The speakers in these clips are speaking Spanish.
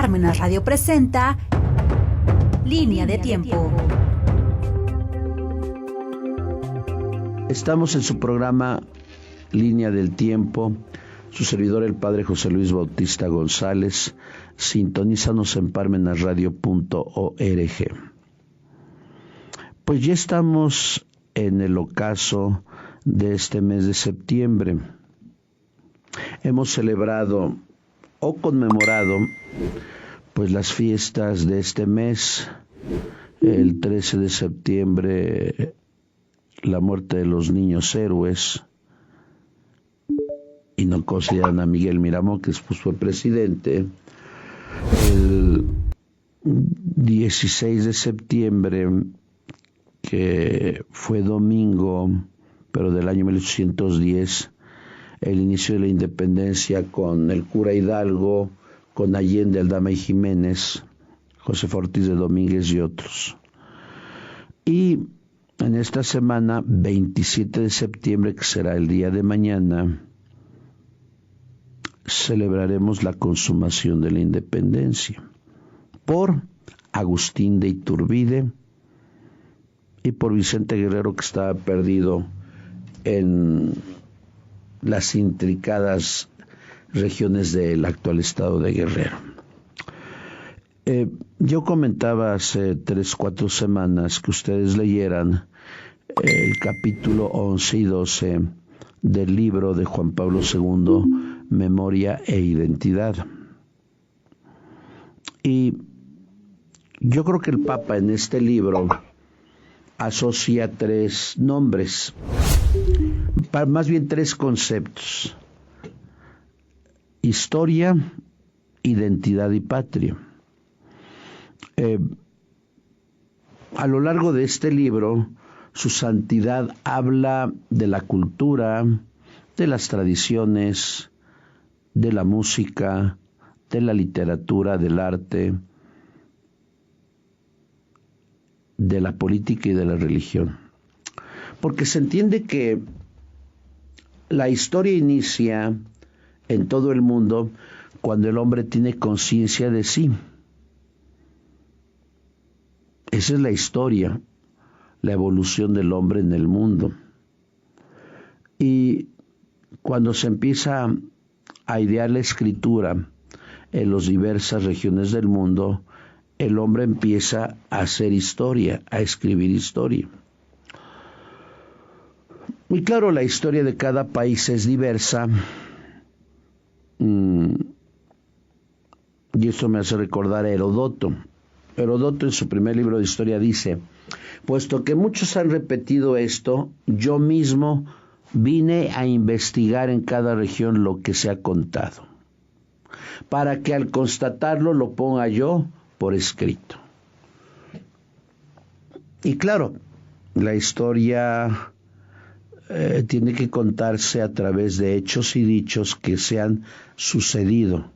Parmenas Radio presenta Línea de Tiempo. Estamos en su programa Línea del Tiempo. Su servidor, el padre José Luis Bautista González. Sintonízanos en parmenasradio.org. Pues ya estamos en el ocaso de este mes de septiembre. Hemos celebrado o conmemorado pues las fiestas de este mes. El 13 de septiembre, la muerte de los niños héroes, y no consideran a Miguel Miramón, que después fue presidente. El 16 de septiembre, que fue domingo, pero del año 1810, el inicio de la independencia con el cura Hidalgo, con Allende, Aldama y Jiménez, José Ortiz de Domínguez y otros. Y en esta semana, 27 de septiembre, que será el día de mañana, celebraremos la consumación de la independencia por Agustín de Iturbide y por Vicente Guerrero, que estaba perdido en las intrincadas regiones del actual estado de Guerrero. Yo comentaba hace 3-4 semanas que ustedes leyeran el capítulo 11 y 12 del libro de Juan Pablo II, Memoria e Identidad. Y yo creo que el Papa en este libro asocia 3 nombres, más bien 3 conceptos: historia, identidad y patria. A lo largo de este libro, su santidad habla de la cultura, de las tradiciones, de la música, de la literatura, del arte, de la política y de la religión. Porque se entiende que la historia inicia en todo el mundo cuando el hombre tiene conciencia de sí. Esa es la historia, la evolución del hombre en el mundo. Y cuando se empieza a idear la escritura en las diversas regiones del mundo, el hombre empieza a hacer historia, a escribir historia. Muy claro, la historia de cada país es diversa, y esto me hace recordar a Heródoto. Heródoto en su primer libro de historia dice: puesto que muchos han repetido esto, yo mismo vine a investigar en cada región lo que se ha contado, para que al constatarlo lo ponga yo por escrito. Y claro, la historia tiene que contarse a través de hechos y dichos que se han sucedido.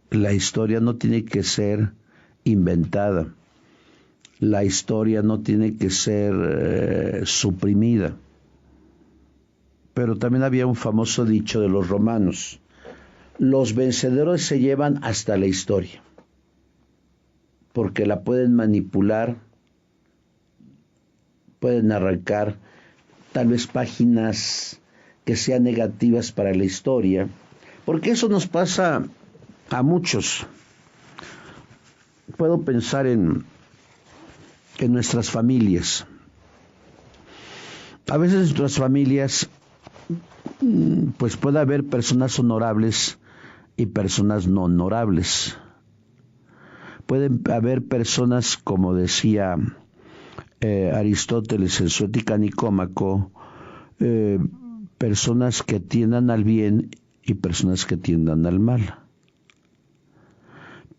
La historia no tiene que ser inventada. La historia no tiene que ser suprimida. Pero también había un famoso dicho de los romanos: los vencedores se llevan hasta la historia, porque la pueden manipular, pueden arrancar tal vez páginas que sean negativas para la historia, porque eso nos pasa a muchos. Puedo pensar en nuestras familias. A veces en nuestras familias pues puede haber personas honorables y personas no honorables. Pueden haber personas, como decía Aristóteles en su Ética Nicómaco, personas que tiendan al bien y personas que tiendan al mal.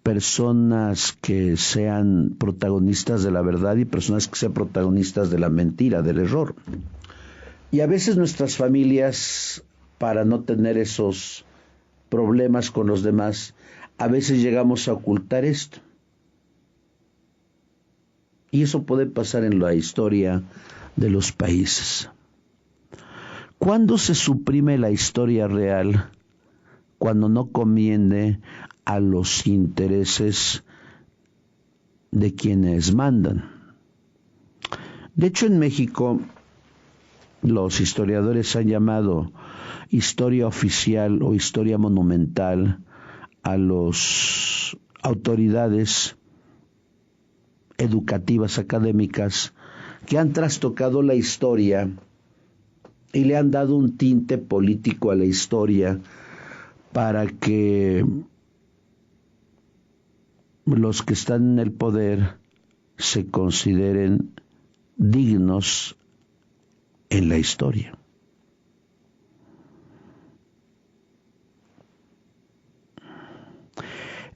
Personas que sean protagonistas de la verdad y personas que sean protagonistas de la mentira, del error. Y a veces nuestras familias, para no tener esos problemas con los demás, a veces llegamos a ocultar esto. Y eso puede pasar en la historia de los países. ¿Cuándo se suprime la historia real? cuando no conviene a los intereses de quienes mandan. De hecho, en México, los historiadores han llamado historia oficial o historia monumental a las autoridades educativas, académicas, que han trastocado la historia y le han dado un tinte político a la historia para que los que están en el poder se consideren dignos en la historia.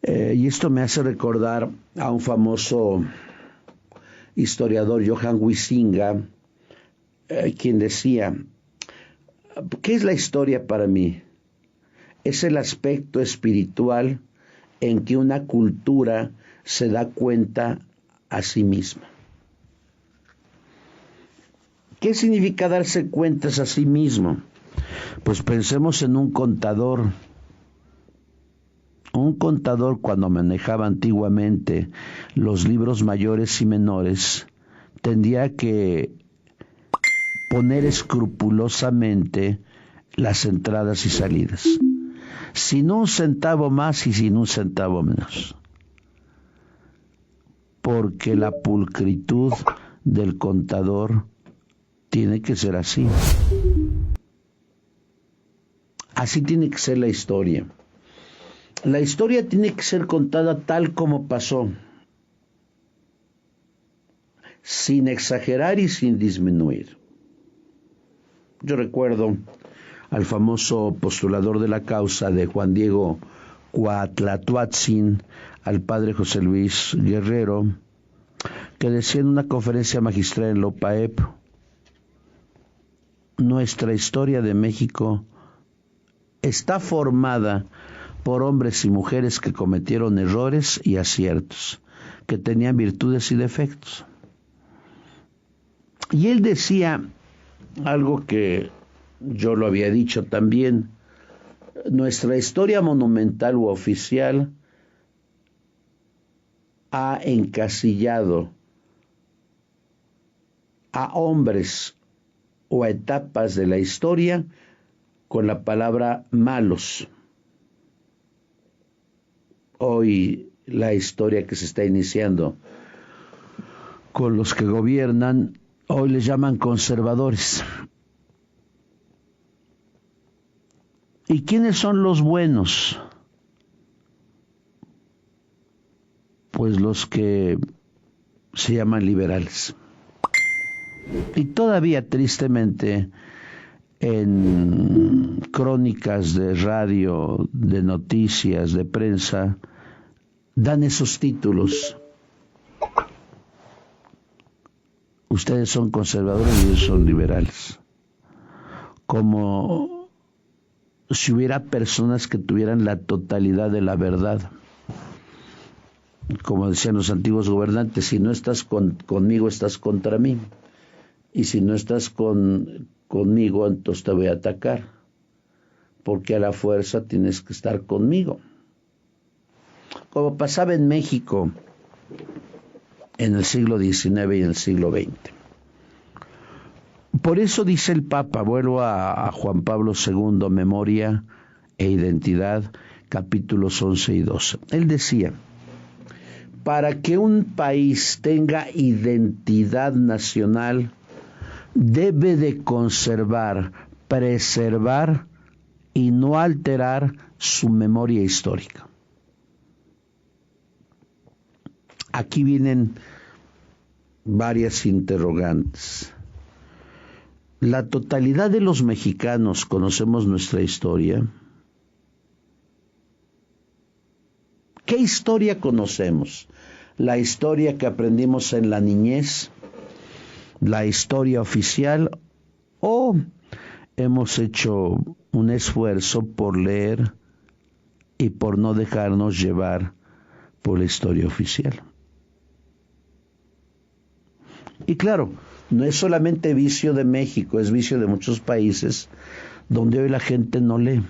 Y esto me hace recordar a un famoso historiador, Johann Huizinga, quien decía: ¿qué es la historia para mí? Es el aspecto espiritual en que una cultura se da cuenta a sí misma. ¿Qué significa darse cuentas a sí mismo? Pues pensemos en un contador. Un contador, cuando manejaba antiguamente los libros mayores y menores, tendría que poner escrupulosamente las entradas y salidas, sin un centavo más y sin un centavo menos, porque la pulcritud del contador tiene que ser así. Así tiene que ser la historia. La historia tiene que ser contada tal como pasó, sin exagerar y sin disminuir. Yo recuerdo al famoso postulador de la causa de Juan Diego Cuatlatuatzin, al padre José Luis Guerrero, que decía en una conferencia magistral en Lopaep: nuestra historia de México está formada por hombres y mujeres que cometieron errores y aciertos, que tenían virtudes y defectos. Y él decía algo que yo lo había dicho también: nuestra historia monumental u oficial ha encasillado a hombres o a etapas de la historia con la palabra malos. Hoy la historia que se está iniciando con los que gobiernan, hoy les llaman conservadores. ¿Y quiénes son los buenos? Pues los que se llaman liberales. Y todavía, tristemente, en crónicas de radio, de noticias, de prensa, dan esos títulos. Ustedes son conservadores y ellos son liberales. Como si hubiera personas que tuvieran la totalidad de la verdad. Como decían los antiguos gobernantes: si no estás conmigo, estás contra mí. Y si no estás conmigo, entonces te voy a atacar, porque a la fuerza tienes que estar conmigo. Como pasaba en México en el siglo XIX y en el siglo XX. Por eso dice el Papa, vuelvo a Juan Pablo II, Memoria e Identidad, capítulos 11 y 12. Él decía: para que un país tenga identidad nacional, debe de conservar, preservar y no alterar su memoria histórica. Aquí vienen varias interrogantes. ¿La totalidad de los mexicanos conocemos nuestra historia? ¿Qué historia conocemos? ¿La historia que aprendimos en la niñez? ¿La historia oficial? ¿O hemos hecho un esfuerzo por leer y por no dejarnos llevar por la historia oficial? Y claro, no es solamente vicio de México, es vicio de muchos países donde hoy la gente no lee.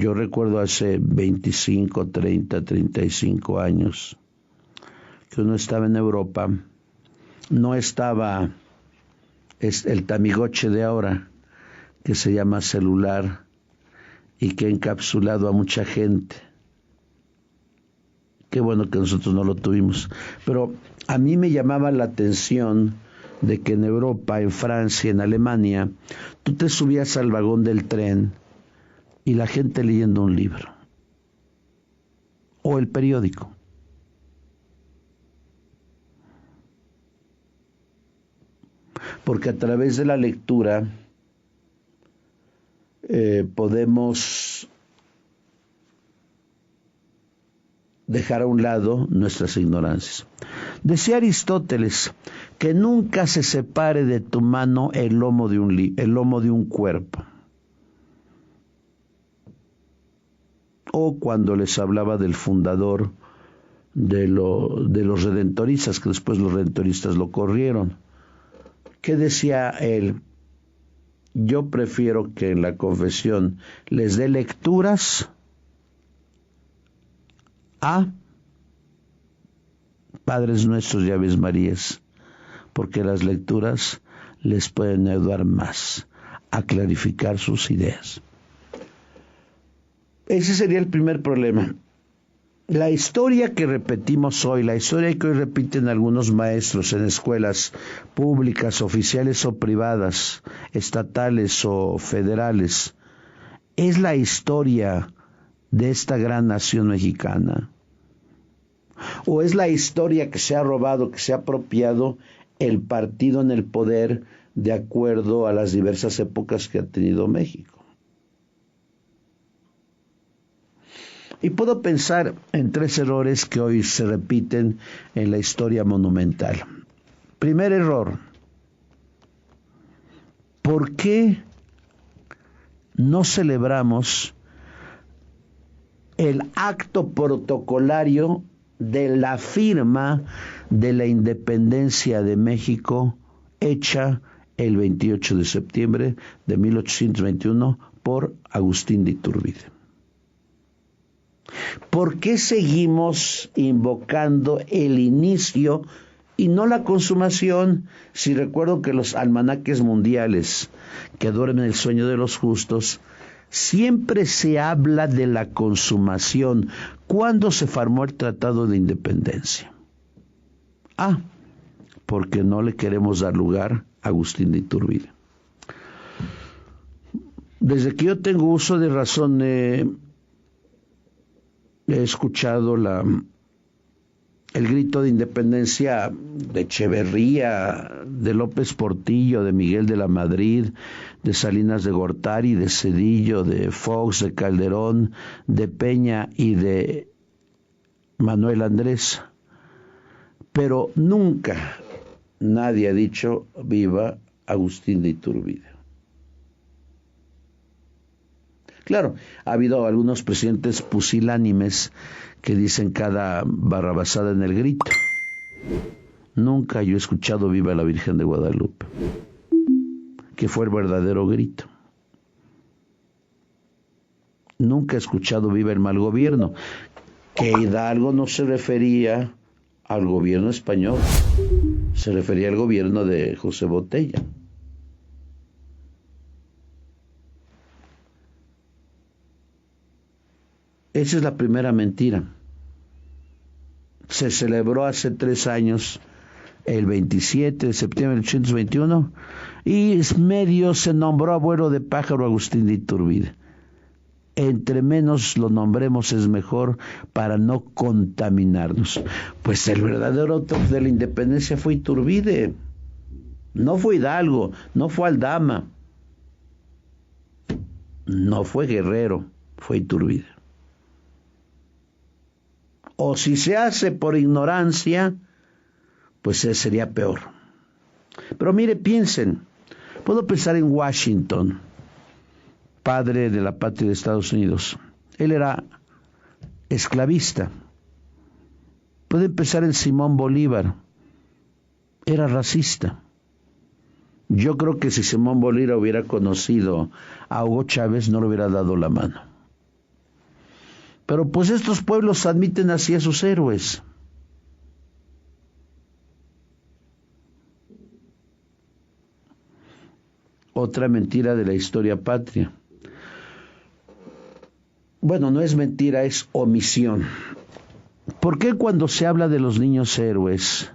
Yo recuerdo hace 25, 30, 35 años que uno estaba en Europa, no estaba el Tamagotchi de ahora, que se llama celular y que ha encapsulado a mucha gente. Qué bueno que nosotros no lo tuvimos. Pero a mí me llamaba la atención de que en Europa, en Francia, en Alemania, tú te subías al vagón del tren y la gente leyendo un libro o el periódico. Porque a través de la lectura podemos dejar a un lado nuestras ignorancias. Decía Aristóteles que nunca se separe de tu mano el lomo de un cuerpo. O cuando les hablaba del fundador de los redentoristas, que después los redentoristas lo corrieron. ¿Qué decía él? Yo prefiero que en la confesión les dé lecturas a Padres Nuestros y Aves Marías, porque las lecturas les pueden ayudar más a clarificar sus ideas. Ese sería el primer problema. La historia que repetimos hoy, la historia que hoy repiten algunos maestros en escuelas públicas, oficiales o privadas, estatales o federales, es la historia de esta gran nación mexicana. ¿O es la historia que se ha robado, que se ha apropiado el partido en el poder de acuerdo a las diversas épocas que ha tenido México? Y puedo pensar en 3 errores que hoy se repiten en la historia monumental. Primer error: ¿por qué no celebramos el acto protocolario de la firma de la independencia de México hecha el 28 de septiembre de 1821 por Agustín de Iturbide? ¿Por qué seguimos invocando el inicio y no la consumación? Si recuerdo que los almanaques mundiales que duermen el sueño de los justos, siempre se habla de la consumación. ¿Cuándo se firmó el Tratado de Independencia? Porque no le queremos dar lugar a Agustín de Iturbide. Desde que yo tengo uso de razón, he escuchado el grito de independencia de Echeverría, de López Portillo, de Miguel de la Madrid, de Salinas de Gortari, de Zedillo, de Fox, de Calderón, de Peña y de Manuel Andrés. Pero nunca nadie ha dicho viva Agustín de Iturbide. Claro, ha habido algunos presidentes pusilánimes que dicen cada barrabasada en el grito. Nunca yo he escuchado viva la Virgen de Guadalupe, que fue el verdadero grito. Nunca he escuchado viva el mal gobierno, que Hidalgo no se refería al gobierno español, se refería al gobierno de José Botella. Esa es la primera mentira. Se celebró hace 3 años, el 27 de septiembre de 1821, y medio se nombró abuelo de pájaro Agustín de Iturbide. Entre menos lo nombremos es mejor para no contaminarnos. Pues el verdadero autor de la independencia fue Iturbide. No fue Hidalgo, no fue Aldama, no fue Guerrero, fue Iturbide. O si se hace por ignorancia, pues sería peor. Pero mire, piensen, puedo pensar en Washington, padre de la patria de Estados Unidos. Él era esclavista. Pueden pensar en Simón Bolívar, era racista. Yo creo que si Simón Bolívar hubiera conocido a Hugo Chávez, no le hubiera dado la mano. Pero pues estos pueblos admiten así a sus héroes. Otra mentira de la historia patria. Bueno, no es mentira, es omisión. ¿Por qué cuando se habla de los niños héroes,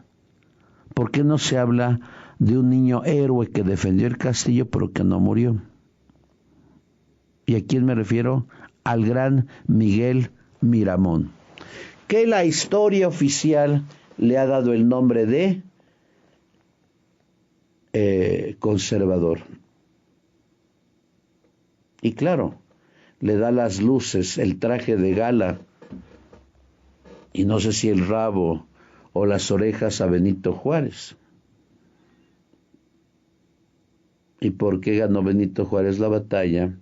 por qué no se habla de un niño héroe que defendió el castillo pero que no murió? ¿Y a quién me refiero? Al gran Miguel Miramón, que la historia oficial le ha dado el nombre de conservador. Y claro, le da las luces, el traje de gala, y no sé si el rabo o las orejas a Benito Juárez. ¿Y por qué ganó Benito Juárez la batalla?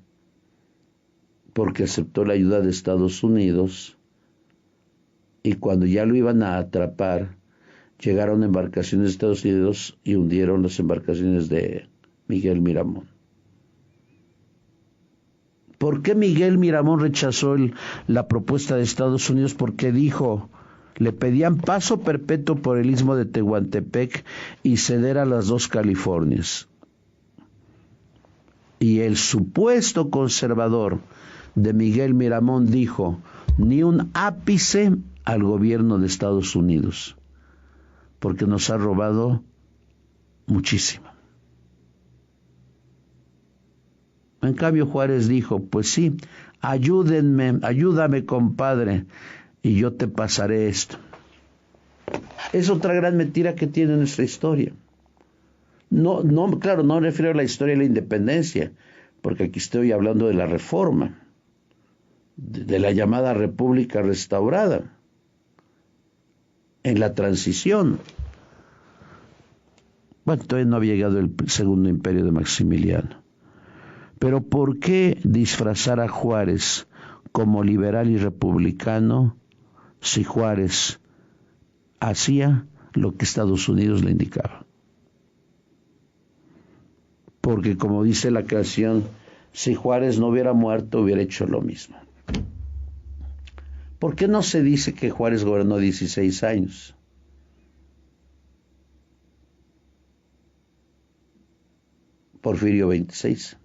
Porque aceptó la ayuda de Estados Unidos, y cuando ya lo iban a atrapar, llegaron embarcaciones de Estados Unidos y hundieron las embarcaciones de Miguel Miramón. ¿Por qué Miguel Miramón rechazó la propuesta de Estados Unidos? Porque dijo, le pedían paso perpetuo por el istmo de Tehuantepec y ceder a las dos Californias. Y el supuesto conservador de Miguel Miramón dijo, ni un ápice al gobierno de Estados Unidos, porque nos ha robado muchísimo. En cambio Juárez dijo, pues sí, ayúdame compadre, y yo te pasaré esto. Es otra gran mentira que tiene nuestra historia. Claro, no me refiero a la historia de la independencia, porque aquí estoy hablando de la reforma, de la llamada República Restaurada, en la transición. Bueno, todavía no había llegado el segundo imperio de Maximiliano. Pero ¿por qué disfrazar a Juárez como liberal y republicano si Juárez hacía lo que Estados Unidos le indicaba? Porque como dice la canción, si Juárez no hubiera muerto, hubiera hecho lo mismo. ¿Por qué no se dice que Juárez gobernó 16 años? Porfirio 26.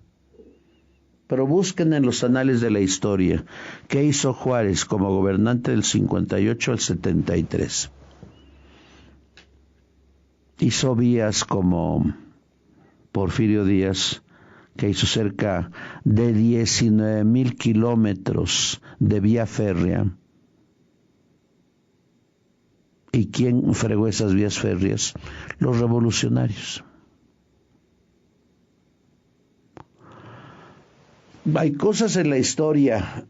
Pero busquen en los anales de la historia qué hizo Juárez como gobernante del 58 al 73. Hizo vías como Porfirio Díaz, que hizo cerca de 19,000 kilómetros de vía férrea. ¿Y quién fregó esas vías férreas? Los revolucionarios. Hay cosas en la historia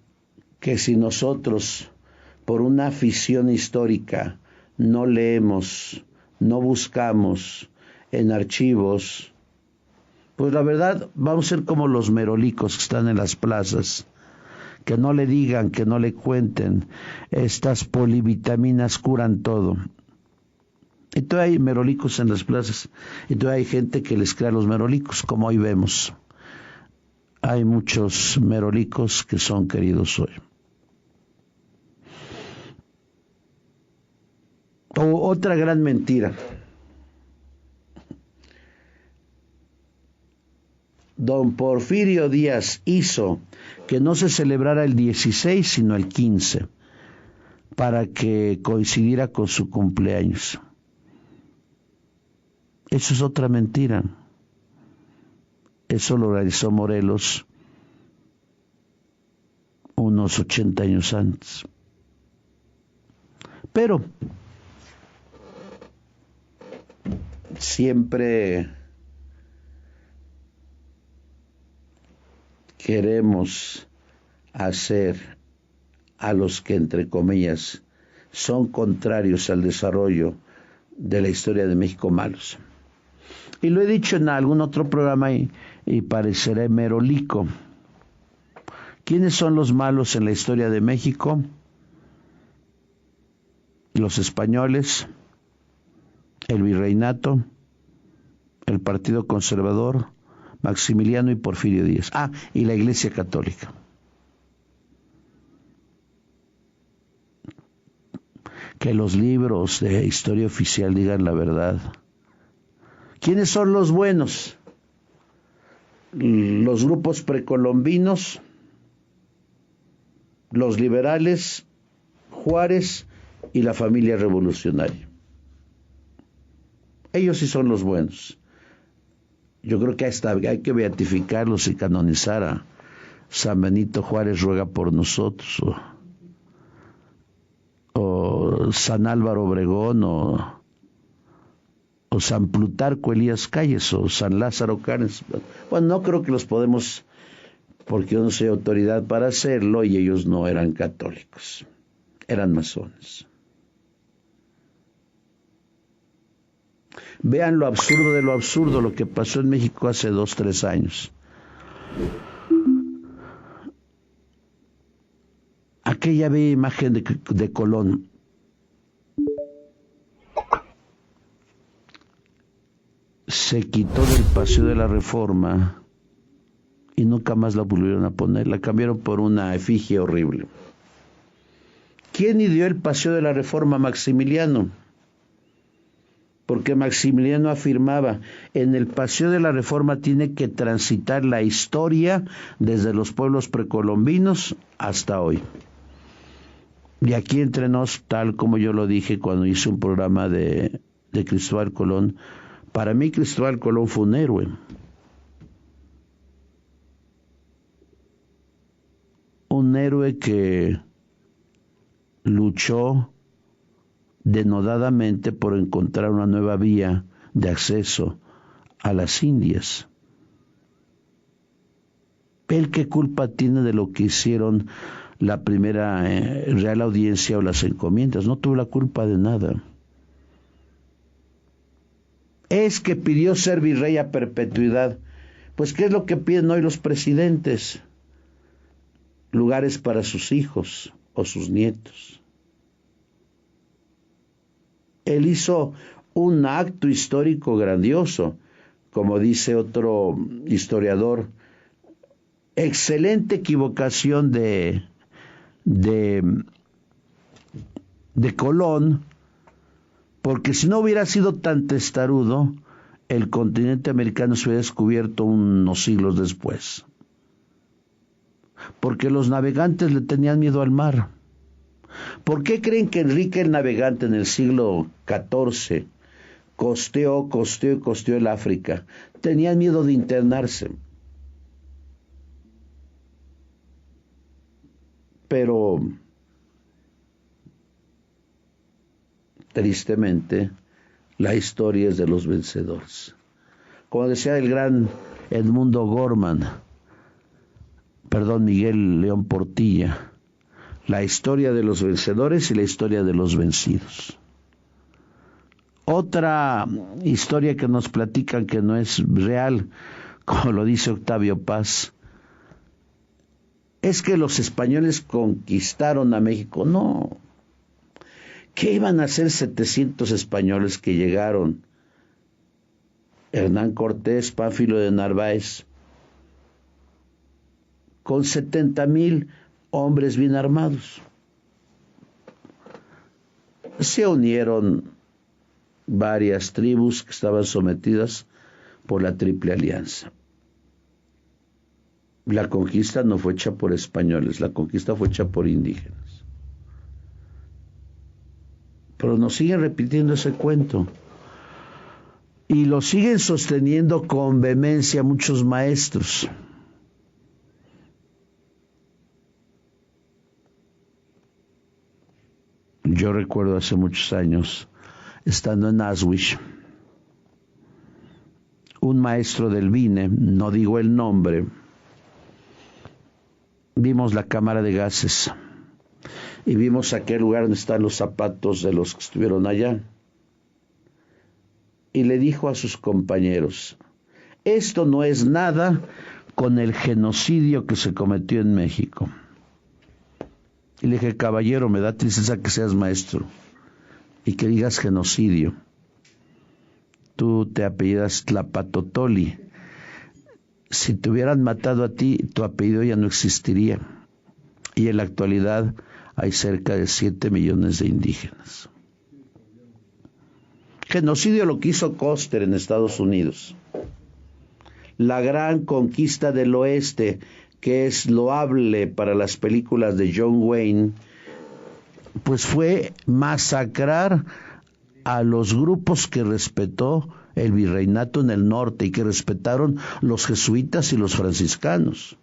que si nosotros, por una afición histórica, no leemos, no buscamos en archivos, pues la verdad vamos a ser como los merolicos que están en las plazas, que no le digan, que no le cuenten, estas polivitaminas curan todo. Y todavía hay merolicos en las plazas, y todavía hay gente que les crea a los merolicos, como hoy vemos. Hay muchos merolicos que son queridos hoy. Otra gran mentira. Don Porfirio Díaz hizo que no se celebrara el 16, sino el 15, para que coincidiera con su cumpleaños. Eso es otra mentira. Eso lo realizó Morelos unos 80 años antes. Pero siempre queremos hacer a los que, entre comillas, son contrarios al desarrollo de la historia de México malos. Y lo he dicho en algún otro programa y pareceré merolico. ¿Quiénes son los malos en la historia de México? Los españoles, el virreinato, el Partido Conservador, Maximiliano y Porfirio Díaz. Y la Iglesia Católica. que los libros de historia oficial digan la verdad. ¿Quiénes son los buenos? Los grupos precolombinos, los liberales, Juárez y la familia revolucionaria. Ellos sí son los buenos. Yo creo que hasta hay que beatificarlos y canonizar a San Benito Juárez ruega por nosotros, o San Álvaro Obregón, o San Plutarco Elías Calles, o San Lázaro Cárdenas. Bueno, no creo que los podemos, porque yo no soy autoridad para hacerlo, y ellos no eran católicos, eran masones. Vean lo absurdo de lo absurdo, lo que pasó en México hace 2, 3 años. Aquella bella imagen de Colón, se quitó del Paseo de la Reforma y nunca más la volvieron a poner, la cambiaron por una efigie horrible. ¿Quién ideó el Paseo de la Reforma? Maximiliano. Porque Maximiliano afirmaba, en el Paseo de la Reforma tiene que transitar la historia desde los pueblos precolombinos hasta hoy. Y aquí entre nos, tal como yo lo dije cuando hice un programa de Cristóbal Colón, para mí Cristóbal Colón fue un héroe. Un héroe que luchó denodadamente por encontrar una nueva vía de acceso a las Indias. ¿Él qué culpa tiene de lo que hicieron la primera Real Audiencia o las encomiendas? No tuvo la culpa de nada. Es que pidió ser virrey a perpetuidad. Pues ¿qué es lo que piden hoy los presidentes? Lugares para sus hijos o sus nietos. Él hizo un acto histórico grandioso, como dice otro historiador, excelente equivocación de Colón, porque si no hubiera sido tan testarudo, el continente americano se hubiera descubierto unos siglos después. Porque los navegantes le tenían miedo al mar. ¿Por qué creen que Enrique el Navegante en el siglo XIV costeó el África? Tenían miedo de internarse. Pero, tristemente, la historia es de los vencedores. Como decía el gran Miguel León Portilla, la historia de los vencedores y la historia de los vencidos. Otra historia que nos platican que no es real, como lo dice Octavio Paz, es que los españoles conquistaron a México. No. ¿Qué iban a hacer 700 españoles que llegaron? Hernán Cortés, Pánfilo de Narváez, con 70,000 hombres bien armados. Se unieron varias tribus que estaban sometidas por la Triple Alianza. La conquista no fue hecha por españoles, la conquista fue hecha por indígenas. Pero nos siguen repitiendo ese cuento. Y lo siguen sosteniendo con vehemencia muchos maestros. Yo recuerdo hace muchos años, estando en Auschwitz, un maestro del BINE, no digo el nombre, vimos la cámara de gases y vimos aquel lugar donde están los zapatos de los que estuvieron allá. Y le dijo a sus compañeros, esto no es nada con el genocidio que se cometió en México. Y le dije, caballero, me da tristeza que seas maestro y que digas genocidio. Tú te apellidas Tlapatotoli. Si te hubieran matado a ti, tu apellido ya no existiría. Y en la actualidad hay cerca de 7 millones de indígenas. Genocidio lo que hizo Custer en Estados Unidos. La gran conquista del oeste, que es loable para las películas de John Wayne, pues fue masacrar a los grupos que respetó el virreinato en el norte y que respetaron los jesuitas y los franciscanos.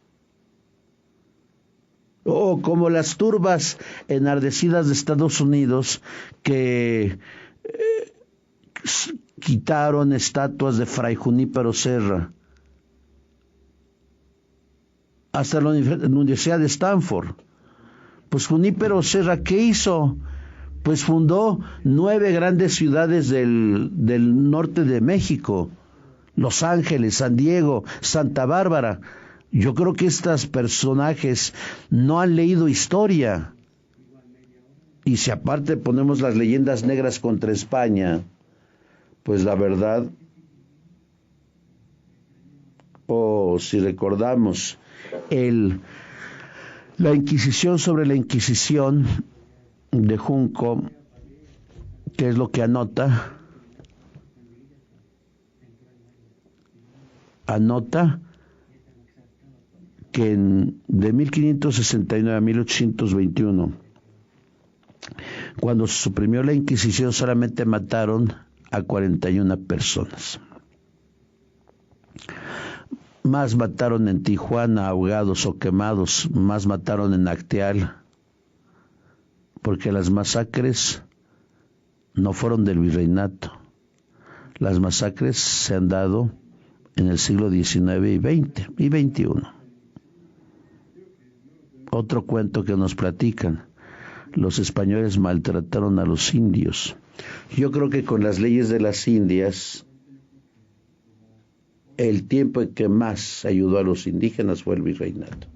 O como las turbas enardecidas de Estados Unidos que quitaron estatuas de Fray Junípero Serra. Hasta la Universidad de Stanford. Pues Junípero Serra, ¿qué hizo? Pues fundó 9 grandes ciudades del norte de México. Los Ángeles, San Diego, Santa Bárbara. Yo creo que estos personajes no han leído historia. Y si aparte ponemos las leyendas negras contra España, pues la verdad, si recordamos la Inquisición sobre la Inquisición de Junco, ¿qué es lo que anota? Anota que de 1569 a 1821, cuando se suprimió la Inquisición, solamente mataron a 41 personas. Más mataron en Tijuana, ahogados o quemados, más mataron en Acteal, porque las masacres no fueron del virreinato. Las masacres se han dado en el siglo XIX y XX y XXI. Otro cuento que nos platican: los españoles maltrataron a los indios. Yo creo que con las leyes de las Indias, el tiempo en que más ayudó a los indígenas fue el virreinato.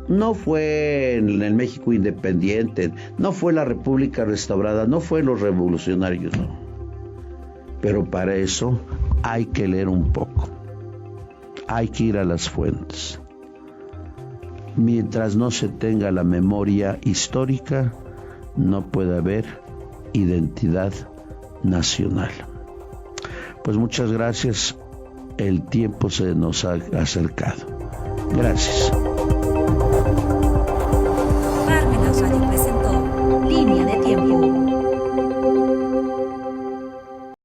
No fue en el México independiente, no fue la República restaurada, no fue los revolucionarios, no. Pero para eso hay que leer un poco, hay que ir a las fuentes. Mientras no se tenga la memoria histórica, no puede haber identidad nacional. Pues muchas gracias, el tiempo se nos ha acercado. Gracias. Parmenas Radio presentó Línea de Tiempo.